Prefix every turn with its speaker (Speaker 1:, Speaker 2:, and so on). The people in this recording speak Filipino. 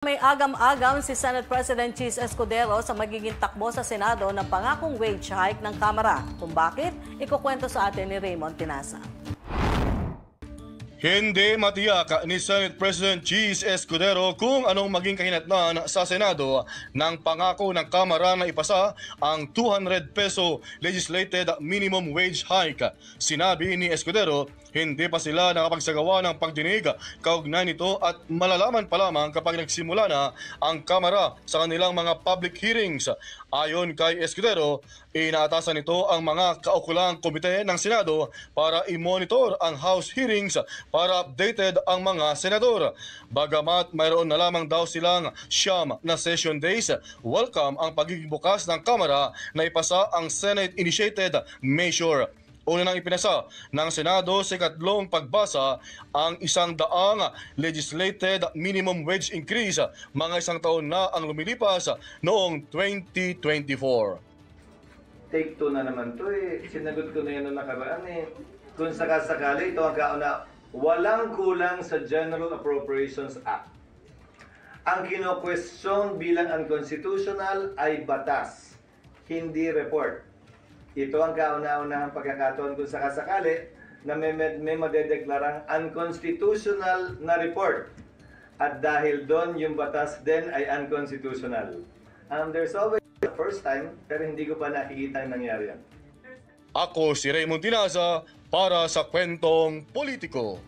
Speaker 1: May agam-agam si Senate President Cheese Escudero sa magiging takbo sa Senado ng pangakong wage hike ng Kamara. Kung bakit, ikukwento sa atin ni Raymond Tinasa.
Speaker 2: Hindi matiyak ni Senate President Cheese Escudero kung anong maging kahinatnan sa Senado ng pangako ng Kamara na ipasa ang 200 peso legislated minimum wage hike. Sinabi ni Escudero, hindi pa sila nakapagsagawa ng pagdinig kaugnay nito at malalaman pa lamang kapag nagsimula na ang Kamara sa kanilang mga public hearings. Ayon kay Escudero, inaatasan nito ang mga kaukulang komite ng Senado para i-monitor ang House hearings para updated ang mga senador. Bagamat mayroon na lamang daw silang siyam na session days, welcome ang pagiging bukas ng Kamara na ipasa ang Senate-initiated measure. Una nang ipinasa ng Senado sa ikatlong pagbasa ang 100 legislated minimum wage increase mga isang taon na ang lumilipas noong 2024.
Speaker 3: Take two na naman to eh. Sinagot ko na yan noong nakaraan eh. Kung sakasakali, ito ang kauna. Walang kulang sa General Appropriations Act. Ang kino-question bilang unconstitutional ay batas, hindi report. Ito ang kauna-unahang pagkakataon kung sakasakali na may madedeklarang unconstitutional na report. At dahil doon, yung batas din ay unconstitutional. There's always the first time, pero hindi ko pa nakikita ang nangyari yan.
Speaker 2: Ako si Raymond Tinasa para sa Kwentong Politiko.